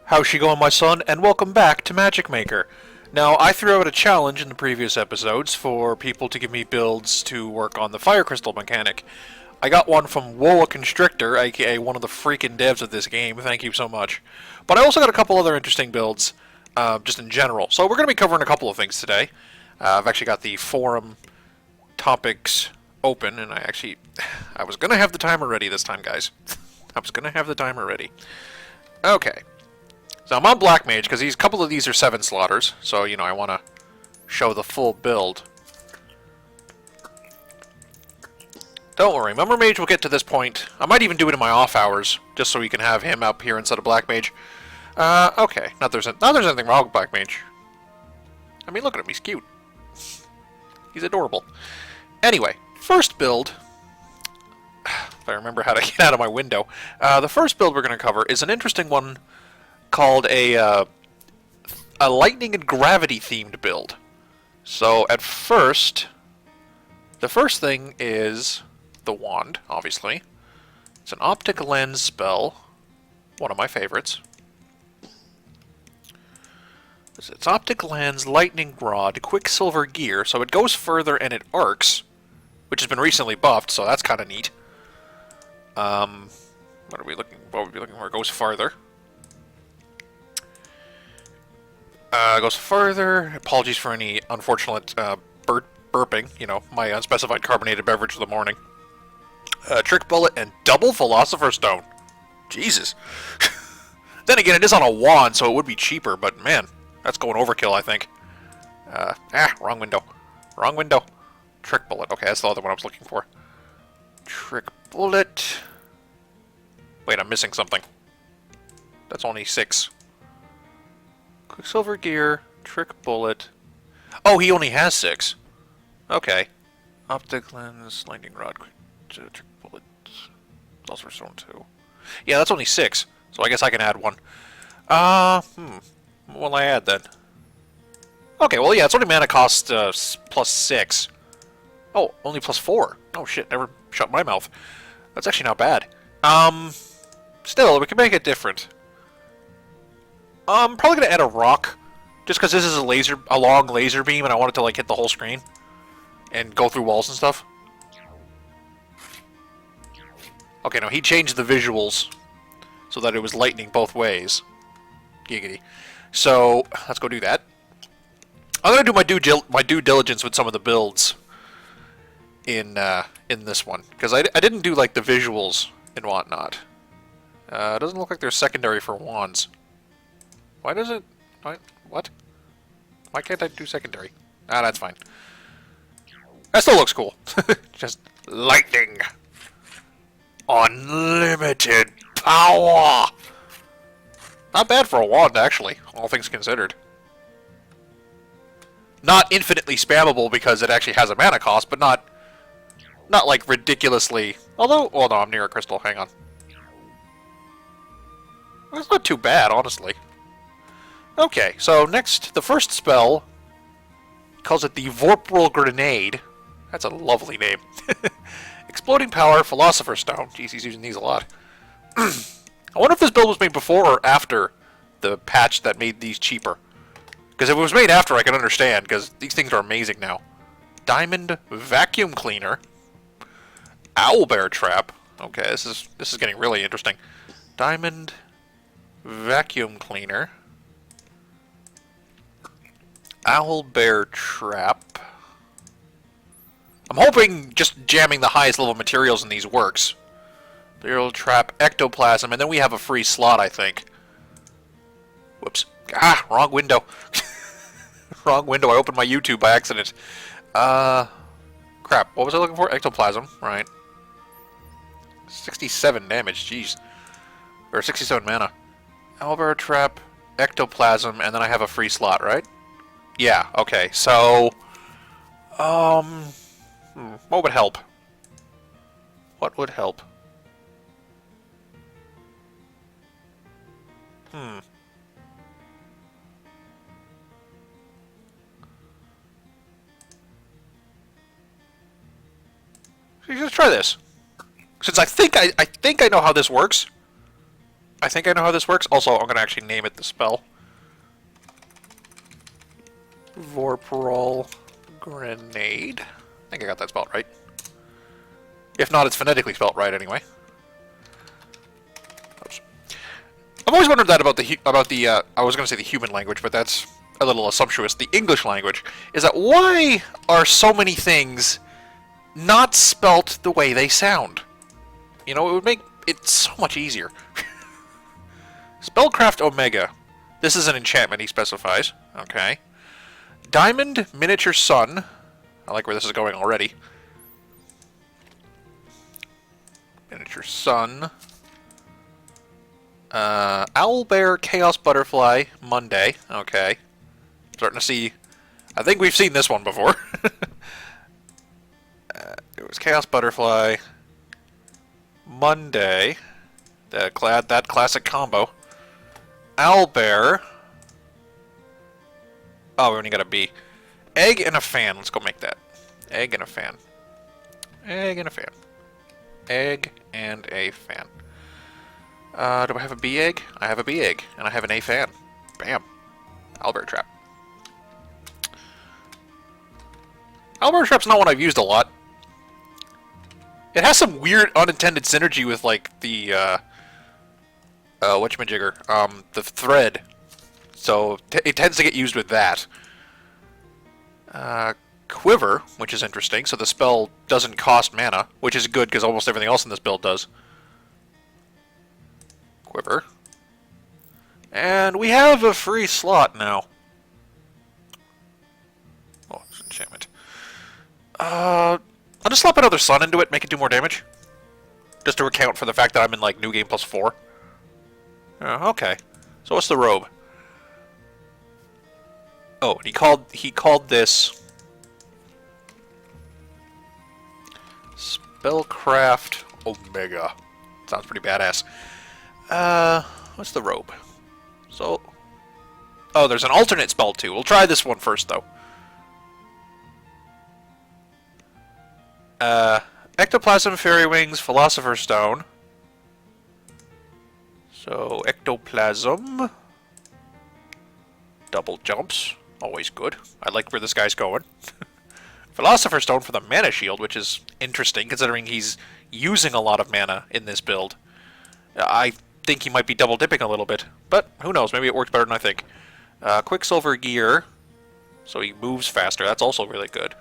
How's she going, my son? And welcome back to Magicmaker. Now, I threw out a challenge in the previous episodes for people to give me builds to work on the fire crystal mechanic. I got one from Woa Constrictor, aka one of the freaking devs of this game. Thank you so much. But I also got a couple other interesting builds, just in general. So we're going to be covering a couple of things today. I've actually got the forum topics open, and I was going to have the timer ready this time, guys. I was going to have the timer ready. Okay. So I'm on Black Mage, because a couple of these are 7 slaughters, so, you know, I want to show the full build. Don't worry, Mummer Mage will get to this point. I might even do it in my off hours, just so we can have him up here instead of Black Mage. Okay, not there's anything wrong with Black Mage. I mean, look at him, he's cute. He's adorable. Anyway, first build... If I remember how to get out of my window. The first build we're going to cover is an interesting one called a lightning and gravity themed build. So at first, the first thing is the wand, obviously. It's an optic lens spell, one of my favorites. It's optic lens, lightning rod, quicksilver gear, so it goes further and it arcs, which has been recently buffed, so that's kind of neat. What are we looking for? It goes farther. Goes further. Apologies for any unfortunate burping. You know, my unspecified carbonated beverage of the morning. Trick bullet and double philosopher's stone. Jesus. Then again, it is on a wand, so it would be cheaper. But man, that's going overkill, I think. Wrong window. Wrong window. Trick bullet. Okay, that's the other one I was looking for. Trick bullet. Wait, I'm missing something. That's only 6. Quicksilver gear, trick bullet. Oh, he only has 6. Okay. Optic lens, lightning rod, trick bullet. Philosopher's stone 2. Yeah, that's only 6. So I guess I can add one. What will I add then? Okay, well yeah, it's only mana cost plus 6. Oh, only plus 4. Oh shit, never shut my mouth. That's actually not bad. Still, we can make it different. I'm probably gonna add a rock, just because this is a long laser beam, and I want it to like hit the whole screen and go through walls and stuff. Okay, no, he changed the visuals so that it was lightning both ways. Giggity. So let's go do that. I'm gonna do my due diligence with some of the builds in this one, because I didn't do like the visuals and whatnot. It doesn't look like there's secondary for wands. Why does it... What? Why can't I do secondary? Ah, that's fine. That still looks cool. Just lightning. Unlimited power. Not bad for a wand, actually, all things considered. Not infinitely spammable because it actually has a mana cost, but not like ridiculously... Although... Well, no, I'm near a crystal. Hang on. That's not too bad, honestly. Okay, so next, the first spell calls it the Vorpal Grenade. That's a lovely name. Exploding power, Philosopher's Stone. Jeez, he's using these a lot. I wonder if this build was made before or after the patch that made these cheaper. Because if it was made after, I can understand, because these things are amazing now. Diamond Vacuum Cleaner. Owlbear Trap. Okay, this is getting really interesting. Diamond Vacuum Cleaner. Owlbear Trap. I'm hoping just jamming the highest level materials in these works. Burial Trap, Ectoplasm, and then we have a free slot, I think. Whoops. Ah, wrong window. Wrong window. I opened my YouTube by accident. Crap. What was I looking for? Ectoplasm. Right. 67 damage. Jeez. Or 67 mana. Owlbear Trap, Ectoplasm, and then I have a free slot, right? Yeah, okay, so... what would help? What would help? Let's try this. Since I think I know how this works. I think I know how this works. Also, I'm going to actually name it the spell. Vorpal Grenade. I think I got that spelled right. If not, it's phonetically spelled right anyway. Oops. I've always wondered that about the I was going to say the human language, but that's a little sumptuous. The English language is that why are so many things not spelt the way they sound? You know, it would make it so much easier. Spellcraft Omega. This is an enchantment, he specifies. Okay. Diamond Miniature Sun. I like where this is going already. Miniature Sun. Owlbear Chaos Butterfly Monday. Okay. Starting to see... I think we've seen this one before. It was Chaos Butterfly Monday. That classic combo. Owlbear. Oh, we only got a B. Egg and a fan. Let's go make that. Egg and a fan. Egg and a fan. Egg and a fan. Do I have a B egg? I have a B egg. And I have an A fan. Bam. Owlbear trap. Owlbear trap's not one I've used a lot. It has some weird unintended synergy with, like, the, whatchamajigger? The thread. So, it tends to get used with that. Quiver, which is interesting, so the spell doesn't cost mana, which is good because almost everything else in this build does. Quiver. And we have a free slot now. Oh, it's an enchantment. I'll just slap another sun into it, make it do more damage. Just to account for the fact that I'm in, like, New Game Plus 4. Okay. So what's the robe? Oh, and he called this Spellcraft Omega. Sounds pretty badass. What's the robe? So, oh, there's an alternate spell too. We'll try this one first though. Ectoplasm, Fairy Wings, Philosopher's Stone. So, Ectoplasm. Double jumps. Always good. I like where this guy's going. Philosopher's Stone for the mana shield, which is interesting considering he's using a lot of mana in this build. I think he might be double dipping a little bit, but who knows? Maybe it works better than I think. Quicksilver Gear, so he moves faster. That's also really good.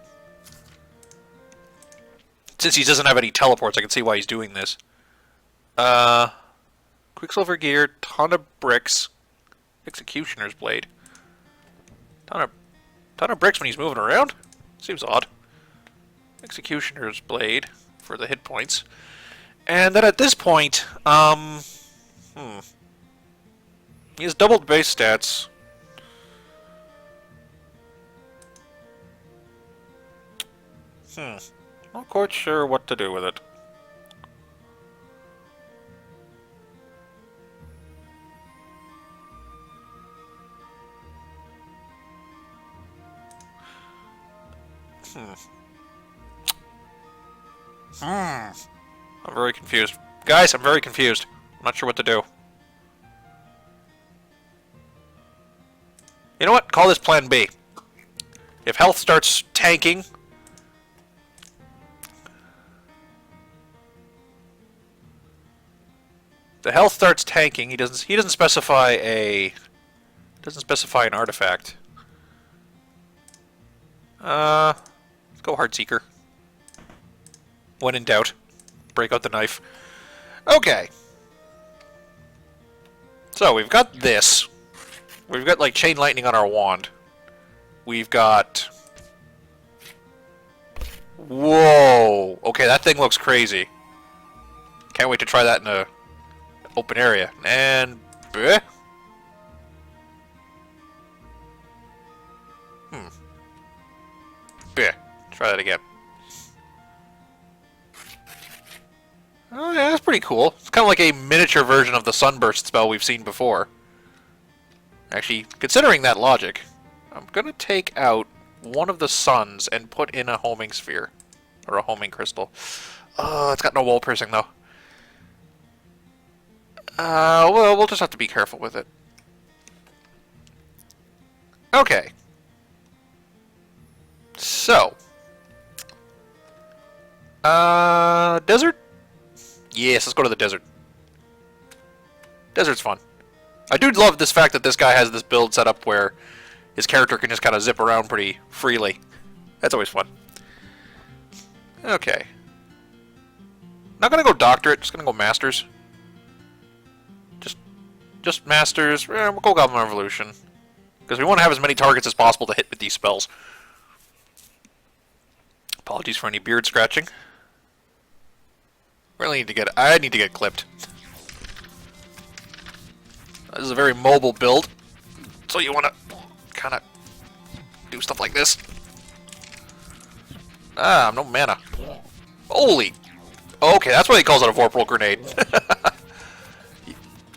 Since he doesn't have any teleports, I can see why he's doing this. Quicksilver Gear, ton of bricks, Executioner's Blade. Ton of bricks when he's moving around? Seems odd. Executioner's Blade for the hit points. And then at this point, he has doubled base stats. Not quite sure what to do with it. I'm very confused. Guys, I'm very confused. I'm not sure what to do. You know what? Call this Plan B. If health starts tanking... The health starts tanking. He doesn't specify a... Doesn't specify an artifact. Let's go Heartseeker. When in doubt, break out the knife. Okay. So, we've got this. We've got, like, Chain Lightning on our wand. We've got... Whoa! Okay, that thing looks crazy. Can't wait to try that in a open area. And... Bleh. Bleh. Try that again. Oh yeah, that's pretty cool. It's kind of like a miniature version of the Sunburst spell we've seen before. Actually, considering that logic, I'm gonna take out one of the suns and put in a homing sphere. Or a homing crystal. It's got no wall piercing though. Well, we'll just have to be careful with it. Okay. So. Desert? Yes, let's go to the desert. Desert's fun. I do love this fact that this guy has this build set up where his character can just kind of zip around pretty freely. That's always fun. Okay. Not gonna go Doctorate, just gonna go Masters. Just Masters. We'll go Goblin Revolution. Because we want to have as many targets as possible to hit with these spells. Apologies for any beard scratching. Really need to get... I need to get clipped. This is a very mobile build. So you want to kind of do stuff like this. Ah, no mana. Holy... Okay, that's why he calls it a Vorpal Grenade.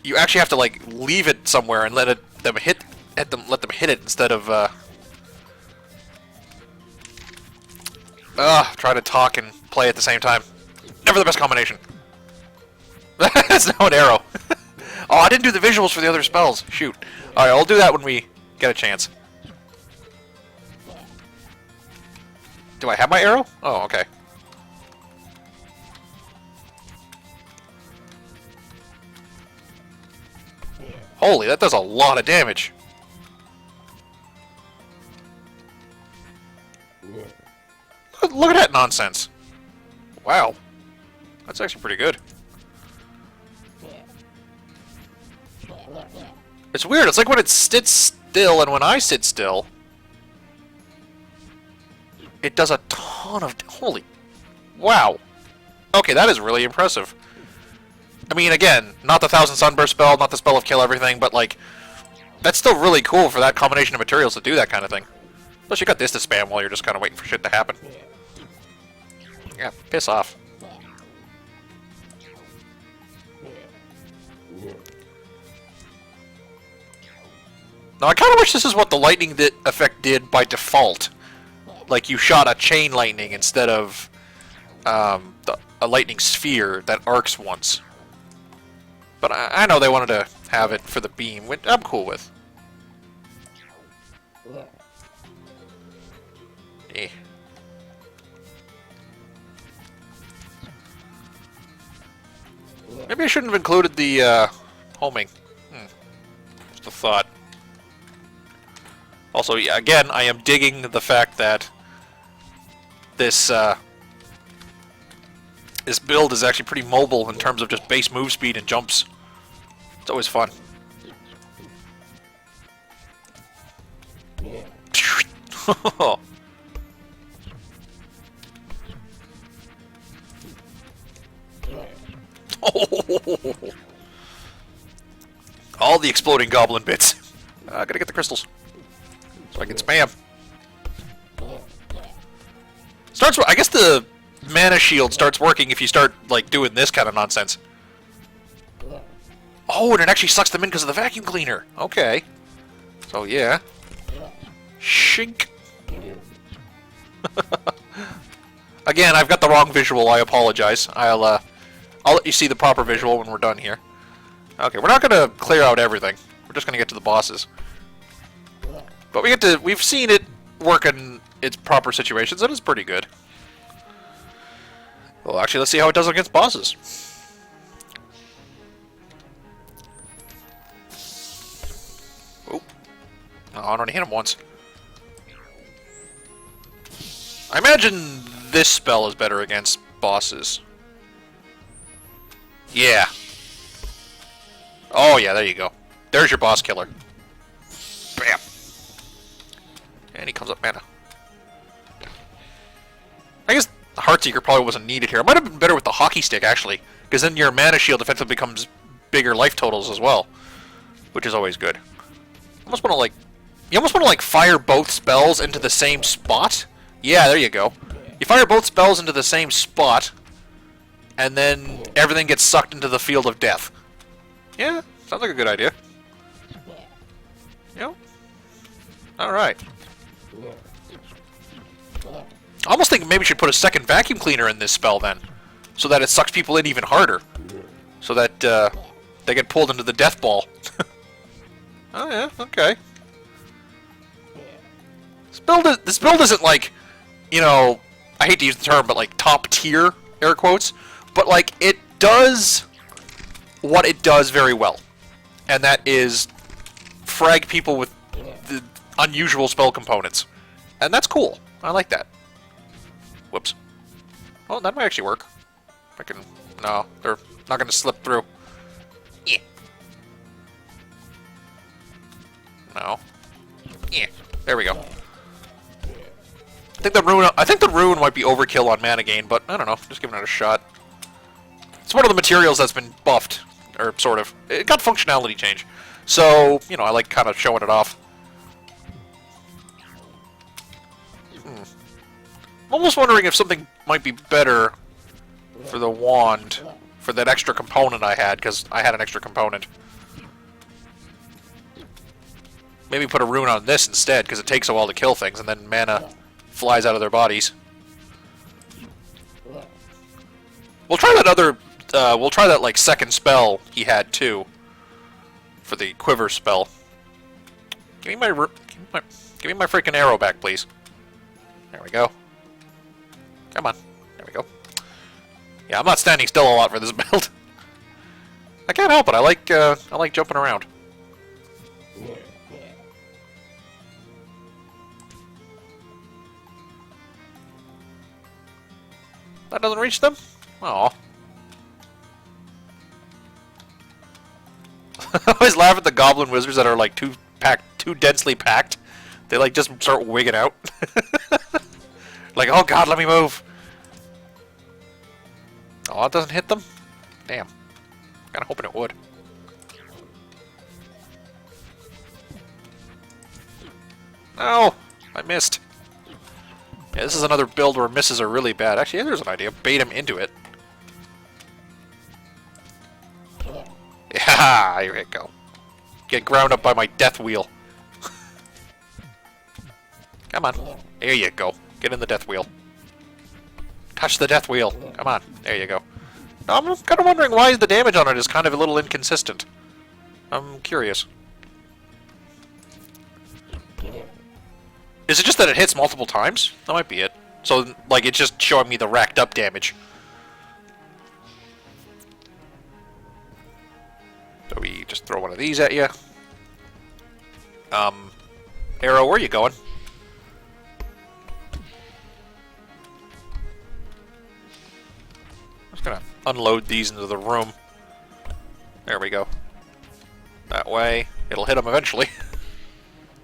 You actually have to, like, leave it somewhere and let them hit it instead of, try to talk and play at the same time. Never the best combination. That's now an arrow. Oh, I didn't do the visuals for the other spells. Shoot. Alright, I'll do that when we get a chance. Do I have my arrow? Oh, okay. Holy, that does a lot of damage. Look at that nonsense. Wow. That's actually pretty good. It's weird. It's like when it sits still and when I sit still, it does a ton of... Holy... Wow. Okay, that is really impressive. I mean, again, not the 1,000 Sunburst spell, not the spell of kill everything, but, like, that's still really cool for that combination of materials to do that kind of thing. Plus, you got this to spam while you're just kind of waiting for shit to happen. Yeah, piss off. Now, I kind of wish this is what the lightning effect did by default. Like, you shot a chain lightning instead of a lightning sphere that arcs once. But I know they wanted to have it for the beam, which I'm cool with. Eh. Maybe I shouldn't have included the homing. Just a thought. Also, yeah, again, I am digging the fact that this this build is actually pretty mobile in terms of just base move speed and jumps. It's always fun. All the exploding goblin bits. Gotta get the crystals so I can spam. Starts. I guess the mana shield starts working if you start like doing this kind of nonsense. Oh, and it actually sucks them in because of the vacuum cleaner. Okay. So yeah. Shink. Again, I've got the wrong visual. I apologize. I'll let you see the proper visual when we're done here. Okay, we're not gonna clear out everything. We're just gonna get to the bosses. But we've seen it work in its proper situations, and it's pretty good. Well, actually, let's see how it does against bosses. Oh, I only hit him once. I imagine this spell is better against bosses. Yeah. Oh, yeah, there you go. There's your boss killer. Bam. And he comes up mana. I guess Heartseeker probably wasn't needed here. It might have been better with the hockey stick, actually. Because then your mana shield effectively becomes bigger life totals as well. Which is always good. You almost want to, like, fire both spells into the same spot. Yeah, there you go. You fire both spells into the same spot, and then everything gets sucked into the field of death. Yeah, sounds like a good idea. Yep. Alright. I almost think maybe we should put a second vacuum cleaner in this spell then, so that it sucks people in even harder. So that they get pulled into the death ball. Oh yeah, okay. This build isn't like, you know, I hate to use the term, but like top tier, air quotes, but like it does what it does very well, and that is frag people with the unusual spell components, and that's cool. I like that. Whoops. Oh, that might actually work. I can. No, they're not going to slip through. Yeah. No. Yeah. There we go. I think the rune might be overkill on mana gain, but I don't know. Just giving it a shot. It's one of the materials that's been buffed, or sort of. It got functionality change, so you know I like kind of showing it off. I'm almost wondering if something might be better for the wand, for that extra component I had, because I had an extra component. Maybe put a rune on this instead, because it takes a while to kill things, and then mana flies out of their bodies. We'll try that other, we'll try that, like, second spell he had, too. For the quiver spell. Give me my freaking arrow back, please. There we go. Come on. There we go. Yeah, I'm not standing still a lot for this build. I can't help it. I like jumping around. That doesn't reach them? Aw. I always laugh at the goblin wizards that are like too densely packed. They like just start wigging out. Like, oh god, let me move. Oh, it doesn't hit them? Damn. Kinda hoping it would. No! I missed. Yeah, this is another build where misses are really bad. Actually, yeah, there's an idea. Bait him into it. Yeah, here you go. Get ground up by my death wheel. Come on. There you go. Get in the death wheel. Touch the death wheel. Come on. There you go. Now, I'm kind of wondering why the damage on it is kind of a little inconsistent. I'm curious. Is it just that it hits multiple times? That might be it. So, like, it's just showing me the racked up damage. So we just throw one of these at you. Arrow, where are you going? I'm just gonna unload these into the room. There we go. That way, it'll hit him eventually.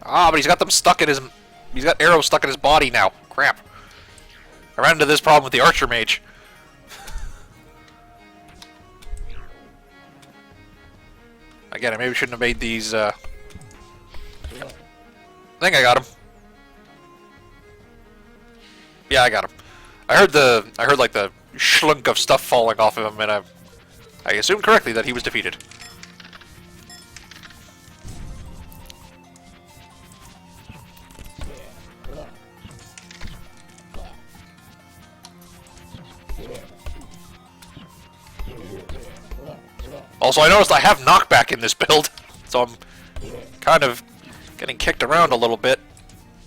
Ah, but he's got them stuck in his... He's got arrows stuck in his body now. Crap. I ran into this problem with the Archer Mage. Again, I maybe shouldn't have made these, I think I got him. Yeah, I got him. I heard like the schlunk of stuff falling off of him, and I assumed correctly that he was defeated. Also, I noticed I have knockback in this build, so I'm kind of getting kicked around a little bit.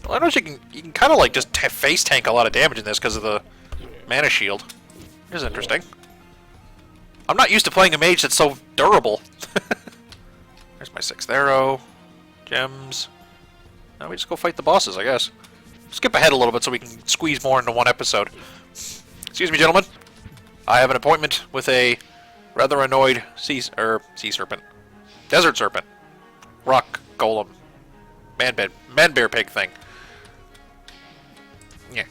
Well, I noticed you can kind of like just face tank a lot of damage in this because of the mana shield. It is interesting. I'm not used to playing a mage that's so durable. There's my 6th arrow. Gems. Now we just go fight the bosses, I guess. Skip ahead a little bit so we can squeeze more into one episode. Excuse me, gentlemen. I have an appointment with a rather annoyed sea serpent. Desert serpent. Rock golem. Man bear pig thing. Yeah.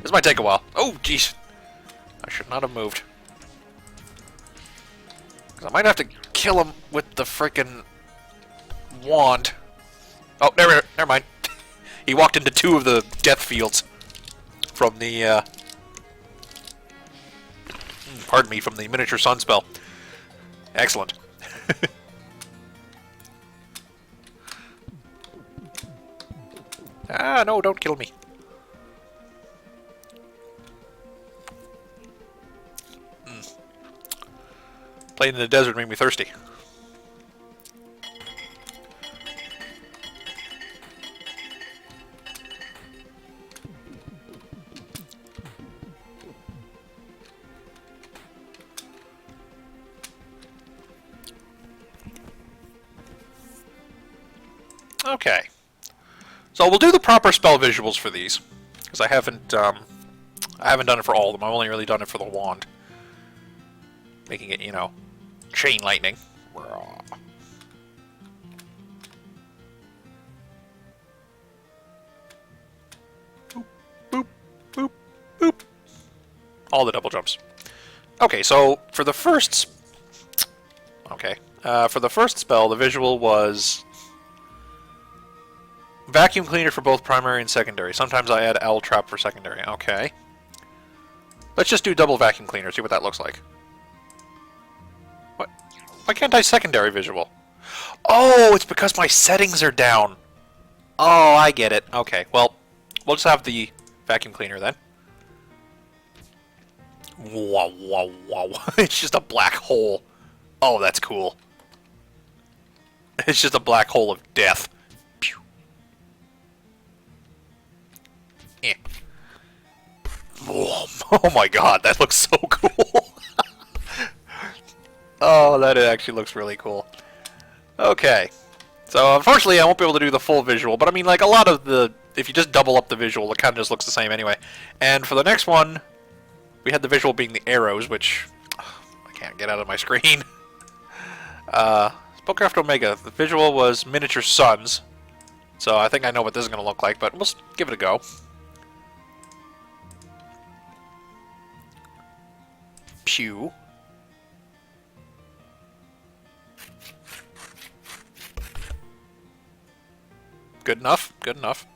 This might take a while. Oh, jeez. I should not have moved. Because I might have to kill him with the frickin' wand. Oh, never mind. He walked into 2 of the death fields from the, pardon me, from the miniature sun spell. Excellent. Ah, no, don't kill me. Playing in the desert made me thirsty. Okay. So we'll do the proper spell visuals for these, because I haven't done it for all of them. I've only really done it for the wand, making it, you know, chain lightning. Boop, boop, boop, boop. All the double jumps. Okay, so for the first, for the first spell, the visual was vacuum cleaner for both primary and secondary. Sometimes I add owl trap for secondary. Okay. Let's just do double vacuum cleaner, see what that looks like. What? Why can't I secondary visual? Oh, it's because my settings are down. Oh, I get it. Okay, well, we'll just have the vacuum cleaner then. Wow, wow, wow. It's just a black hole. Oh, that's cool. It's just a black hole of death. Pew. Eh. Oh my god, that looks so cool. Oh, that actually looks really cool. Okay. So, unfortunately, I won't be able to do the full visual, but I mean, like, a lot of the... If you just double up the visual, it kind of just looks the same anyway. And for the next one, we had the visual being the arrows, which... I can't get out of my screen. Spellcraft Omega. The visual was miniature suns. So, I think I know what this is going to look like, but we'll give it a go. Pew. Good enough, good enough.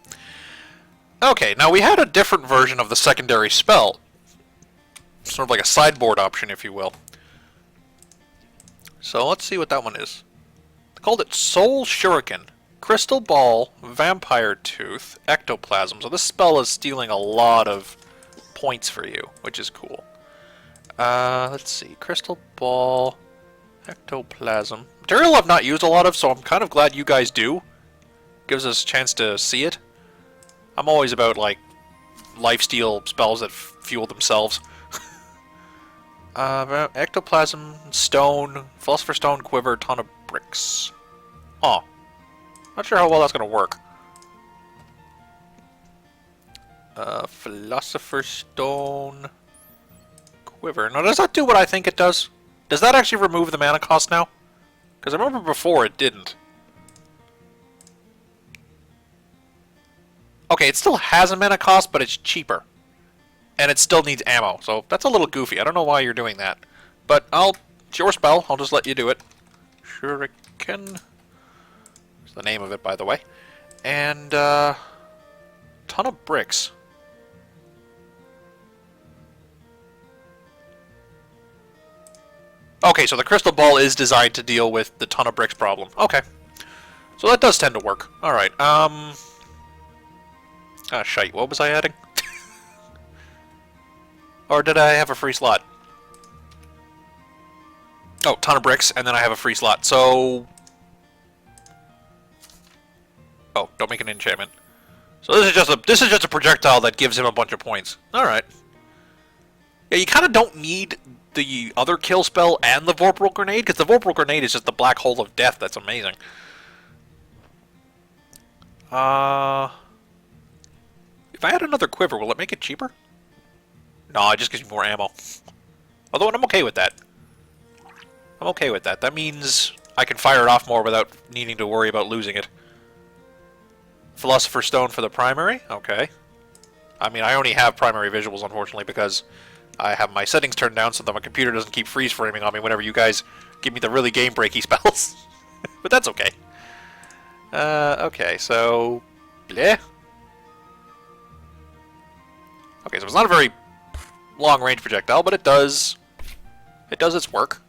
Okay, now we had a different version of the secondary spell. Sort of like a sideboard option, if you will. So let's see what that one is. They called it Soul Shuriken. Crystal Ball, Vampire Tooth, Ectoplasm. So this spell is stealing a lot of points for you, which is cool. Let's see. Crystal Ball, Ectoplasm. Material I've not used a lot of, so I'm kind of glad you guys do. Gives us a chance to see it. I'm always about, like, lifesteal spells that fuel themselves. Ectoplasm, Stone, Philosopher's Stone, Quiver, Ton of Bricks. Oh. Not sure how well that's going to work. Philosopher's Stone, Quiver. Now, does that do what I think it does? Does that actually remove the mana cost now? Because I remember before it didn't. Okay, it still has a mana cost, but it's cheaper. And it still needs ammo, so that's a little goofy. I don't know why you're doing that. But it's your spell, I'll just let you do it. Shuriken. That's the name of it, by the way. And, ton of bricks. Okay, so the crystal ball is designed to deal with the ton of bricks problem. Okay. So that does tend to work. Alright, ah, shite. What was I adding? Or did I have a free slot? Oh, ton of bricks, and then I have a free slot. So... Oh, don't make an enchantment. So this is just a projectile that gives him a bunch of points. Alright. Yeah, you kind of don't need the other kill spell and the Vorpal Grenade, because the Vorpal Grenade is just the black hole of death. That's amazing. If I add another quiver, will it make it cheaper? No, it just gives me more ammo. Although, I'm okay with that. I'm okay with that. That means I can fire it off more without needing to worry about losing it. Philosopher's Stone for the primary? Okay. I mean, I only have primary visuals, unfortunately, because I have my settings turned down so that my computer doesn't keep freeze framing on me whenever you guys give me the really game-breaky spells. But that's okay. Okay, so... Bleh. Okay, so it's not a very long-range projectile, but it does its work.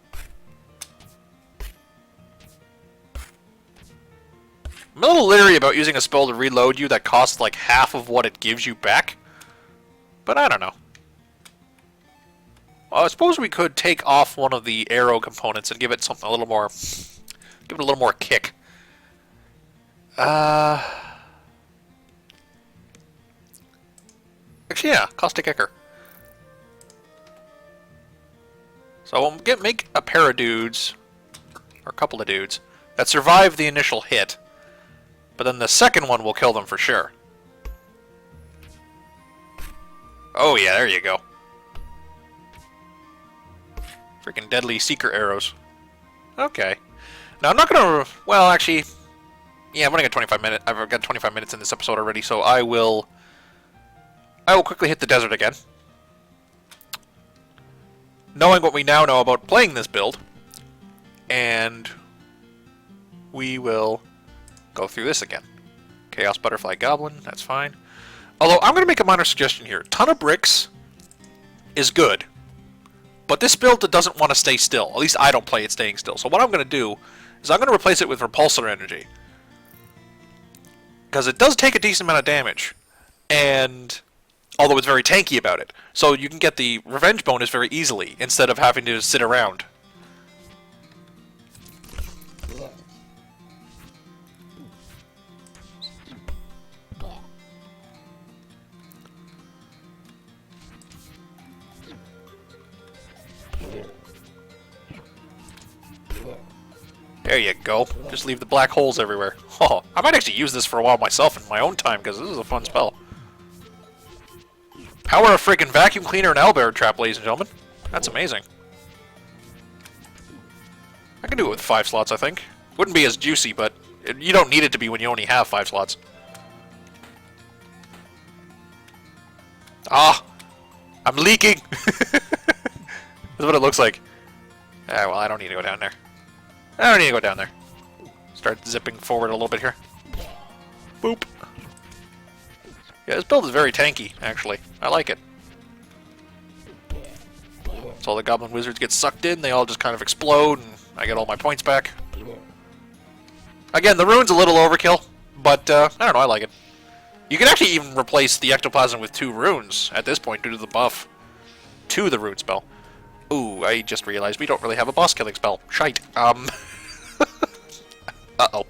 I'm a little leery about using a spell to reload you that costs like half of what it gives you back. But I don't know. Well, I suppose we could take off one of the arrow components and give it something a little more... Give it a little more kick. Actually, yeah, caustic kicker. So we'll make a pair of dudes, or a couple of dudes, that survive the initial hit. But then the second one will kill them for sure. Oh yeah, there you go. Freaking deadly seeker arrows. Okay. Now I'm not gonna... Well, actually... Yeah, I'm running at 25 minutes. I've got 25 minutes in this episode already, so I will quickly hit the desert again. Knowing what we now know about playing this build. And... we will go through this again. Chaos Butterfly Goblin, that's fine. Although, I'm going to make a minor suggestion here. Ton of Bricks is good. But this build doesn't want to stay still. At least I don't play it staying still. So what I'm going to do is I'm going to replace it with Repulsor Energy. Because it does take a decent amount of damage. And... although it's very tanky about it. So you can get the Revenge bonus very easily, instead of having to sit around. There you go. Just leave the black holes everywhere. Oh, I might actually use this for a while myself in my own time, because this is a fun spell. Power of friggin' vacuum cleaner and owlbear trap, ladies and gentlemen. That's amazing. I can do it with 5 slots, I think. Wouldn't be as juicy, but you don't need it to be when you only have 5 slots. Ah! I'm leaking! That's what it looks like. Ah, well, I don't need to go down there. I don't need to go down there. Start zipping forward a little bit here. Boop. Yeah, this build is very tanky, actually. I like it. So all the goblin wizards get sucked in, they all just kind of explode, and I get all my points back. Again, the rune's a little overkill, but I don't know, I like it. You can actually even replace the ectoplasm with 2 runes at this point due to the buff to the rune spell. Ooh, I just realized we don't really have a boss killing spell. Shite. Uh-oh.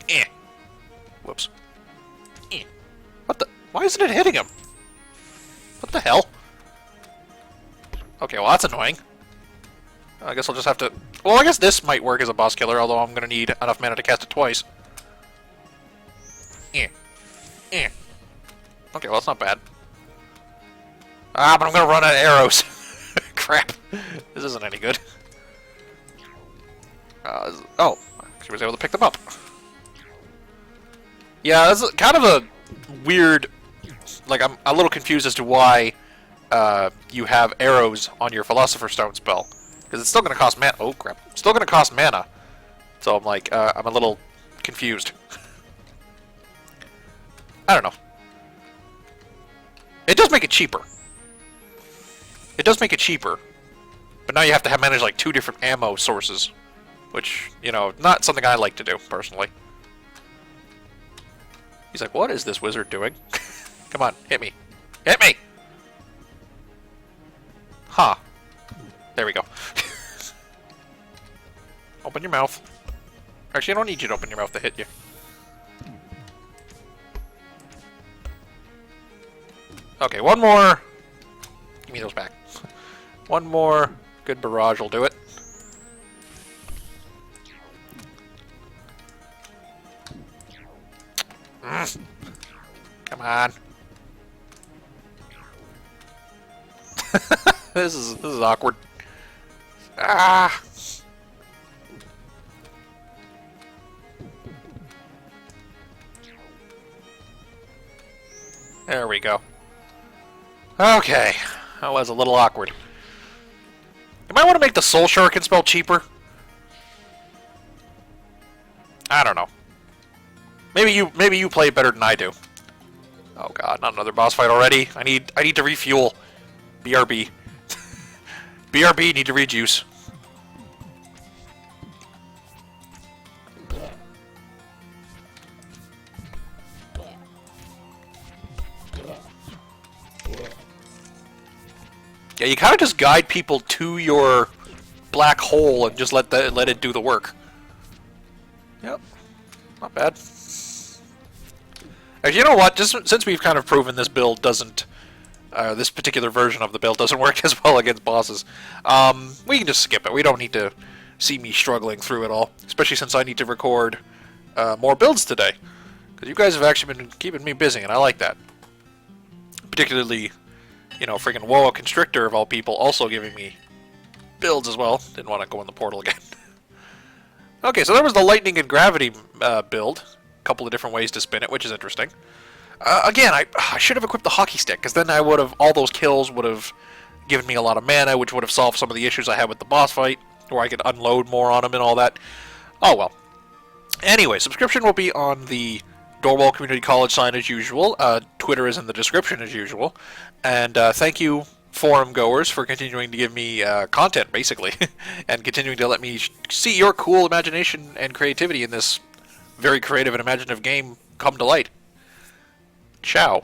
Eh. Whoops. Eh. What the? Why isn't it hitting him? What the hell? Okay, well that's annoying. I guess I'll just have to... Well, I guess this might work as a boss killer, although I'm going to need enough mana to cast it twice. Eh. Eh. Okay, well that's not bad. Ah, but I'm going to run out of arrows. Crap. This isn't any good. Oh, she was able to pick them up. Yeah, that's kind of a weird... Like, I'm a little confused as to why you have arrows on your Philosopher's Stone spell. Because it's still going to cost mana. Oh, crap. It's still going to cost mana. So I'm like, I'm a little confused. I don't know. It does make it cheaper. It does make it cheaper. But now you have to have manage like 2 different ammo sources. Which, you know, not something I like to do, personally. He's like, what is this wizard doing? Come on, hit me. Hit me! Huh. There we go. Open your mouth. Actually, I don't need you to open your mouth to hit you. Okay, one more. Give me those back. One more good barrage will do it. Come on. This is awkward. Ah. There we go. Okay. That was a little awkward. You might want to make the Soul Shuriken spell cheaper. I don't know. Maybe you play better than I do. Oh god, not another boss fight already. I need to refuel. BRB. BRB, need to rejuice. Yeah, you kind of just guide people to your black hole and just let it do the work. Yep, not bad. Actually, you know what? Just since we've kind of proven this build doesn't, this particular version of the build doesn't work as well against bosses, we can just skip it. We don't need to see me struggling through it all, especially since I need to record more builds today. Because you guys have actually been keeping me busy, and I like that. Particularly, you know, freaking Woa Constrictor of all people also giving me builds as well. Didn't want to go in the portal again. Okay, so there was the lightning and gravity build. A couple of different ways to spin it, which is interesting. Again, I should have equipped the hockey stick, because then I would have, all those kills would have given me a lot of mana, which would have solved some of the issues I had with the boss fight, where I could unload more on them and all that. Oh well. Anyway, subscription will be on the Dorwell Community College sign as usual. Twitter is in the description as usual. And thank you, forum goers, for continuing to give me content, basically, and continuing to let me see your cool imagination and creativity in this very creative and imaginative game come to light. Ciao.